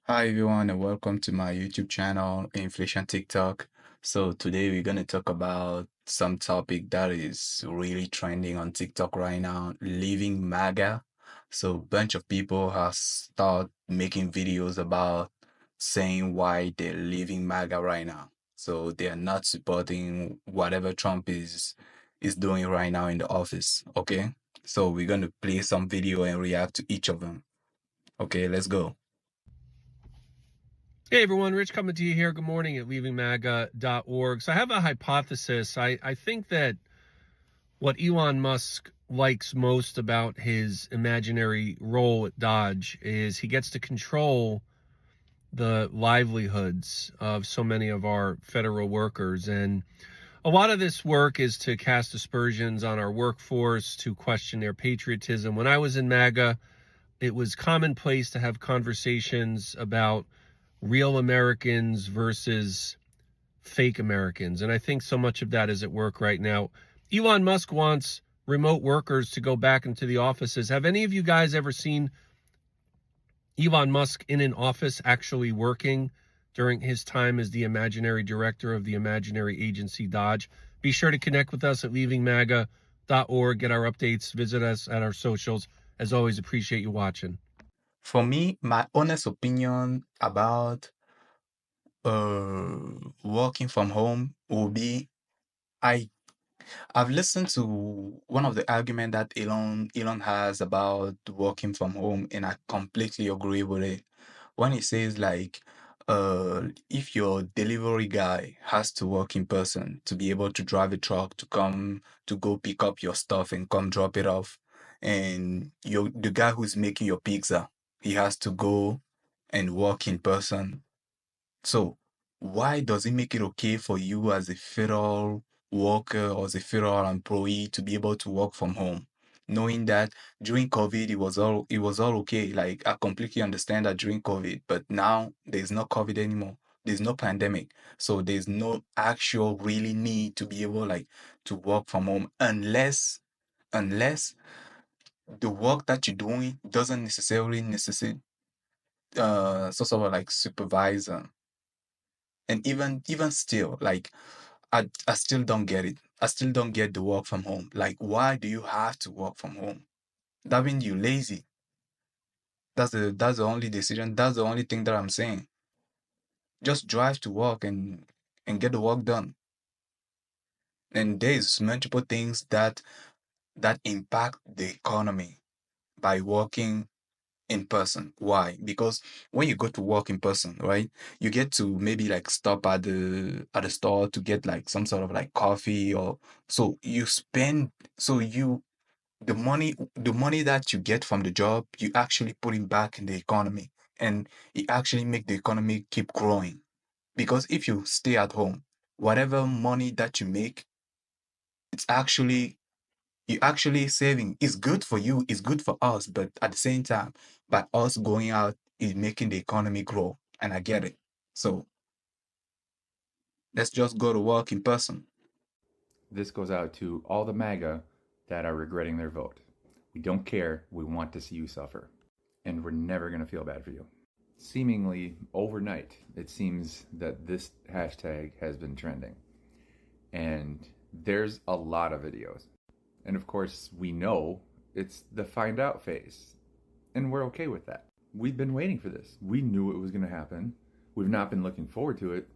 Hi everyone and welcome to my YouTube channel, Inflation TikTok. So today we're going to talk about some topic that is really trending on TikTok right now, leaving MAGA. So bunch of people have started making videos about saying why they're leaving MAGA right now. So they are not supporting whatever Trump is doing right now in the office. Okay. So we're going to play some video and react to each of them. Okay, let's go. Hey everyone, Rich coming to you here. Good morning at leavingmaga.org. So I have a hypothesis. I think that what Elon Musk likes most about his imaginary role at Dodge is he gets to control the livelihoods of so many of our federal workers. And a lot of this work is to cast aspersions on our workforce, to question their patriotism. When I was in MAGA, it was commonplace to have conversations about real Americans versus fake Americans. And I think so much of that is at work right now. Elon Musk wants remote workers to go back into the offices. Have any of you guys ever seen Elon Musk in an office actually working during his time as the imaginary director of the imaginary agency Dodge? Be sure to connect with us at leavingmaga.org. Get our updates. Visit us at our socials. As always, appreciate you watching. For me, my honest opinion about uh working from home will be I I've listened to one of the argument that Elon has about working from home, and I completely agree with it. When he says like if your delivery guy has to work in person to be able to drive a truck to come to go pick up your stuff and come drop it off, and the guy who's making your pizza, he has to go and work in person. So why does it make it okay for you as a federal worker or as a federal employee to be able to work from home? Knowing that during COVID it was all okay. Like I completely understand that during COVID, but now there's no COVID anymore. There's no pandemic. So there's no actual really need to be able like to work from home unless the work that you're doing doesn't necessarily necessitate sort of like supervisor. And even still, like I still don't get it. I still don't get the work from home. Like, why do you have to work from home? That means you lazy. That's the only decision. That's the only thing that I'm saying. Just drive to work and get the work done. And there's multiple things that impact the economy by working in person. Why? Because when you go to work in person, right, you get to maybe like stop at the store to get like some sort of like coffee, or so you spend so you the money that you get from the job, you actually put it back in the economy, and it actually make the economy keep growing. Because if you stay at home, whatever money that you make, it's actually you actually saving. Is good for you, it's good for us, but at the same time, by us going out is making the economy grow. And I get it. So let's just go to work in person. This goes out to all the MAGA that are regretting their vote. We don't care. We want to see you suffer. And we're never going to feel bad for you. Seemingly overnight, it seems that this hashtag has been trending. And there's a lot of videos. And of course, we know it's the find out phase. And we're okay with that. We've been waiting for this. We knew it was going to happen. We've not been looking forward to it.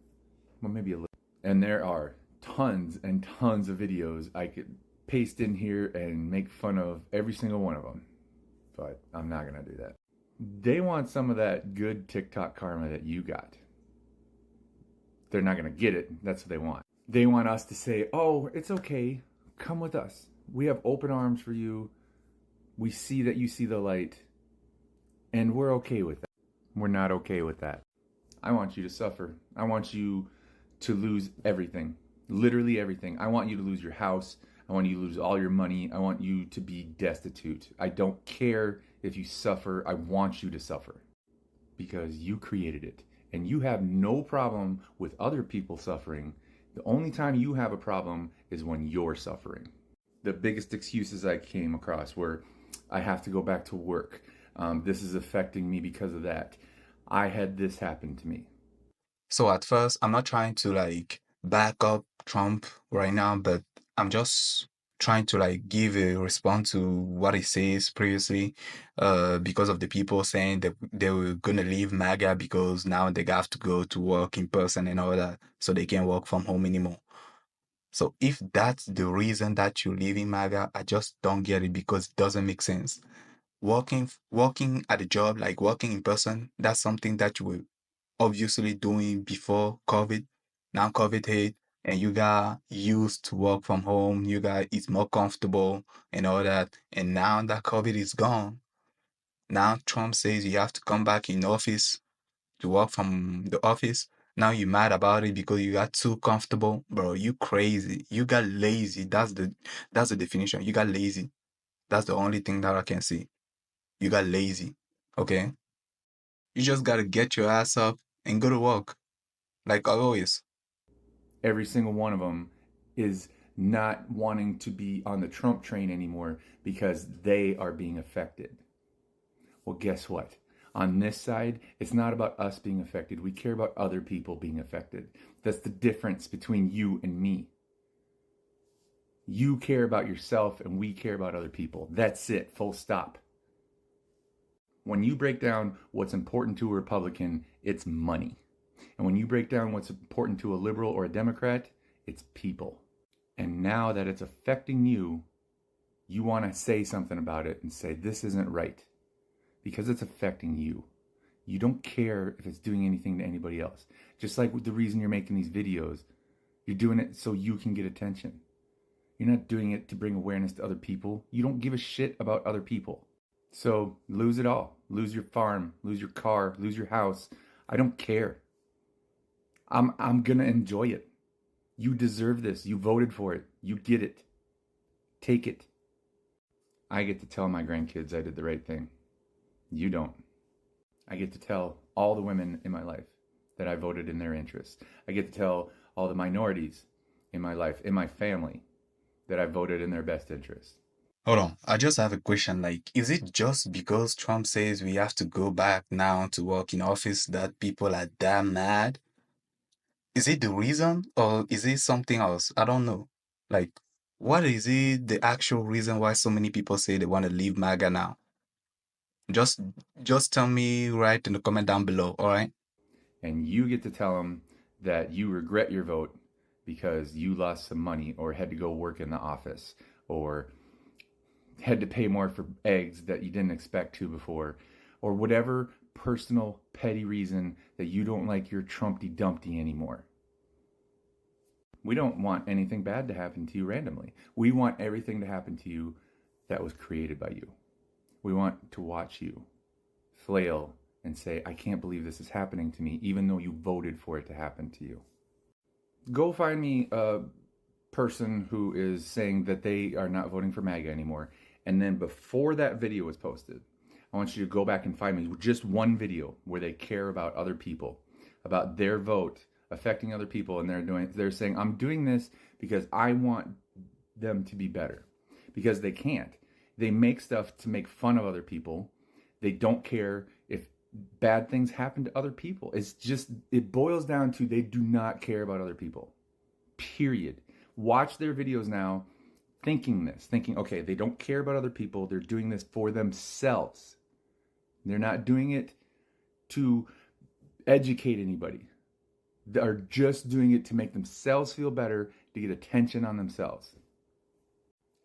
Well, maybe a little. And there are tons and tons of videos I could paste in here and make fun of every single one of them. But I'm not going to do that. They want some of that good TikTok karma that you got. They're not going to get it. That's what they want. They want us to say, oh, it's okay. Come with us. We have open arms for you. We see that you see the light. And we're okay with that. We're not okay with that. I want you to suffer. I want you to lose everything. Literally everything. I want you to lose your house. I want you to lose all your money. I want you to be destitute. I don't care if you suffer. I want you to suffer because you created it. And you have no problem with other people suffering. The only time you have a problem is when you're suffering. The biggest excuses I came across were, I have to go back to work. This is affecting me because of that. I had this happen to me. So at first, I'm not trying to like back up Trump right now, but I'm just trying to like give a response to what he says previously, because of the people saying that they were gonna leave MAGA because now they have to go to work in person and all that, so they can't work from home anymore. So if that's the reason that you're leaving MAGA, I just don't get it because it doesn't make sense. Working at a job, like working in person, that's something that you were obviously doing before COVID. Now COVID hit and you got used to work from home. You got it's more comfortable and all that. And now that COVID is gone, now Trump says you have to come back in office to work from the office. Now you're mad about it because you got too comfortable. Bro, you crazy. You got lazy. That's the definition. You got lazy. That's the only thing that I can see. You got lazy. Okay? You just gotta get your ass up and go to work. Like always. Every single one of them is not wanting to be on the Trump train anymore because they are being affected. Well, guess what? On this side, it's not about us being affected. We care about other people being affected. That's the difference between you and me. You care about yourself and we care about other people. That's it, full stop. When you break down what's important to a Republican, it's money. And when you break down what's important to a liberal or a Democrat, it's people. And now that it's affecting you, you want to say something about it and say, this isn't right. Because it's affecting you. You don't care if it's doing anything to anybody else. Just like with the reason you're making these videos, you're doing it so you can get attention. You're not doing it to bring awareness to other people. You don't give a shit about other people. So lose it all. Lose your farm, lose your car, lose your house. I don't care. I'm gonna enjoy it. You deserve this. You voted for it. You get it. Take it. I get to tell my grandkids I did the right thing. You don't. I get to tell all the women in my life that I voted in their interests. I get to tell all the minorities in my life, in my family, that I voted in their best interest. Hold on, I just have a question. Like, is it just because Trump says we have to go back now to work in office that people are damn mad? Is it the reason or is it something else? I don't know. Like, what is it the actual reason why so many people say they want to leave MAGA now? Just just tell me right in the comment down below, all right? And you get to tell them that you regret your vote because you lost some money or had to go work in the office or had to pay more for eggs that you didn't expect to before, or whatever personal petty reason that you don't like your Trumpty Dumpty anymore. We don't want anything bad to happen to you randomly. We want everything to happen to you that was created by you. We want to watch you flail and say, I can't believe this is happening to me, even though you voted for it to happen to you. Go find me a person who is saying that they are not voting for MAGA anymore. And then before that video was posted, I want you to go back and find me just one video where they care about other people, about their vote affecting other people, and they're saying, I'm doing this because I want them to be better. Because they can't. They make stuff to make fun of other people. They don't care if bad things happen to other people. It boils down to they do not care about other people. Period. Watch their videos now thinking, okay, they don't care about other people. They're doing this for themselves. They're not doing it to educate anybody. They're just doing it to make themselves feel better, to get attention on themselves.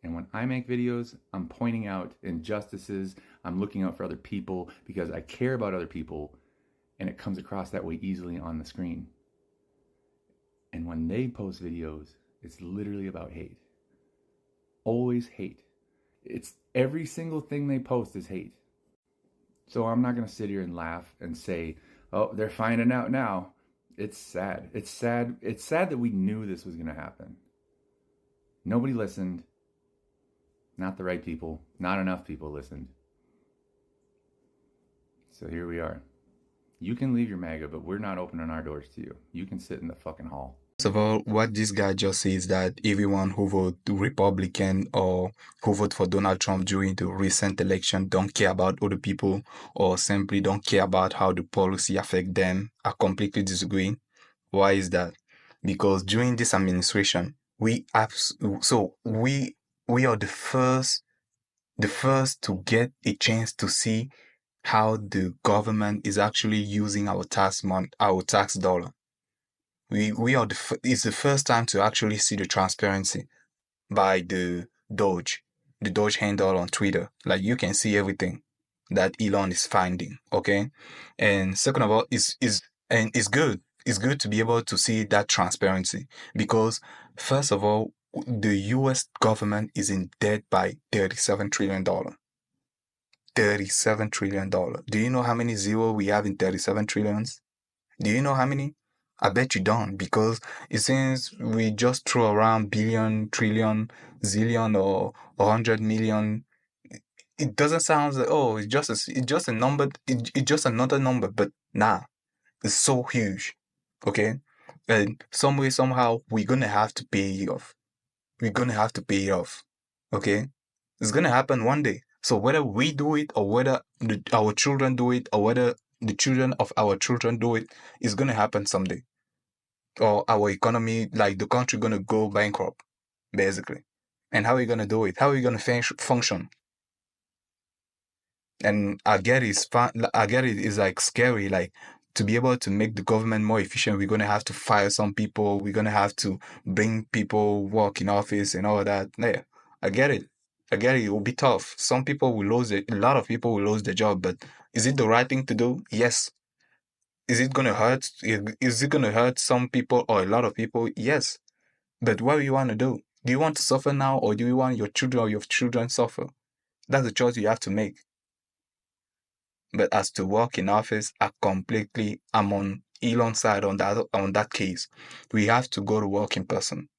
And when I make videos, I'm pointing out injustices. I'm looking out for other people because I care about other people, and it comes across that way easily on the screen. And when they post videos, it's literally about hate. Always hate. It's every single thing they post is hate. So I'm not going to sit here and laugh and say, oh, they're finding out now. It's sad. It's sad. It's sad that we knew this was going to happen. Nobody listened. Not the right people. Not enough people listened. So here we are. You can leave your MAGA, but we're not opening our doors to you. You can sit in the fucking hall. First of all, what this guy just says that everyone who vote Republican or who vote for Donald Trump during the recent election don't care about other people or simply don't care about how the policy affect them. I completely disagree. Why is that? Because during this administration, so we are the first to get a chance to see how the government is actually using our tax dollar. It's the first time to actually see the transparency by the Doge handle on Twitter. Like you can see everything that Elon is finding. Okay, and second of all, it's good. It's good to be able to see that transparency because first of all, the U.S. government is in debt by $37 trillion. $37 trillion. Do you know how many zero we have in 37 trillions? Do you know how many? I bet you don't because it seems we just throw around billion, trillion, zillion, or 100 million. It doesn't sound like, oh, it's just a number. It's just another number, but nah, it's so huge. Okay, and some way somehow we're gonna have to pay it off. We're gonna have to pay it off. Okay, it's gonna happen one day. So whether we do it or whether our children do it or whether the children of our children do it, it's gonna happen someday. Or our economy, like the country, gonna go bankrupt, basically. And how are you gonna do it? How are you gonna function? And I get it's fun. I get it. It's like scary. Like to be able to make the government more efficient, we're gonna have to fire some people. We're gonna have to bring people work in office and all that. Yeah, I get it. I get it. It will be tough. Some people will lose it. A lot of people will lose their job. But is it the right thing to do? Yes. Is it gonna hurt? Is it gonna hurt some people or a lot of people? Yes. But what do you want to do? Do you want to suffer now, or do you want your children or your children suffer? That's a choice you have to make. But as to work in office, I'm on Elon's side on that case. We have to go to work in person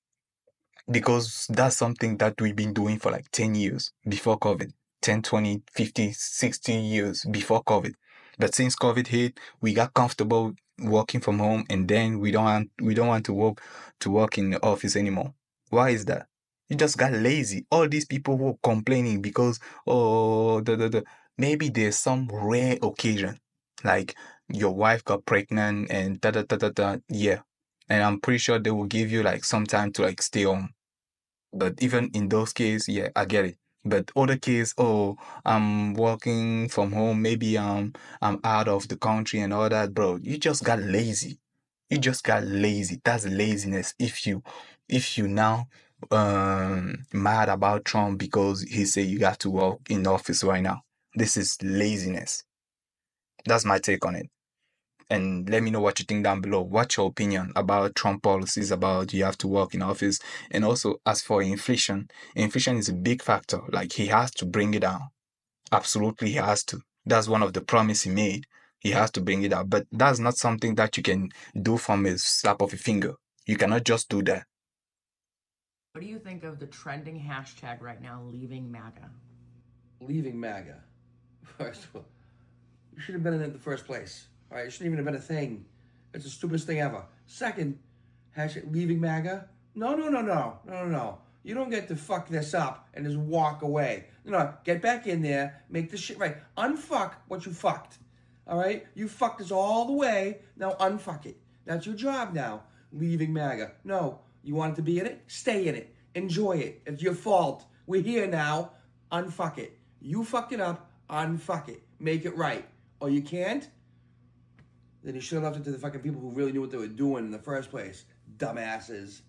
because that's something that we've been doing for like 10 years before COVID. 10, 20, 50, 60 years before COVID. But since COVID hit, we got comfortable working from home and then we don't want to work in the office anymore. Why is that? You just got lazy. All these people who are complaining because oh maybe there's some rare occasion like your wife got pregnant and da da da da da, yeah. And I'm pretty sure they will give you like some time to like stay home. But even in those cases, yeah, I get it. But other case, oh, I'm working from home, maybe I'm out of the country and all that, bro. You just got lazy. You just got lazy. That's laziness. If you now mad about Trump because he said you got to work in office right now. This is laziness. That's my take on it. And let me know what you think down below. What's your opinion about Trump policies about you have to work in office? And also, as for inflation, inflation is a big factor. Like he has to bring it down. Absolutely, he has to. That's one of the promise he made. He has to bring it down. But that's not something that you can do from a slap of a finger. You cannot just do that. What do you think of the trending hashtag right now, leaving MAGA? Leaving MAGA. First of all, you should have been in it in the first place. All right, it shouldn't even have been a thing. It's the stupidest thing ever. Second, hashtag leaving MAGA. No. You don't get to fuck this up and just walk away. No, get back in there, make this shit right. Unfuck what you fucked. All right? You fucked us all the way. Now unfuck it. That's your job now. Leaving MAGA. No, you wanted to be in it? Stay in it. Enjoy it. It's your fault. We're here now. Unfuck it. You fucked it up. Unfuck it. Make it right. Or you can't? Then you should have left it to the fucking people who really knew what they were doing in the first place. Dumbasses.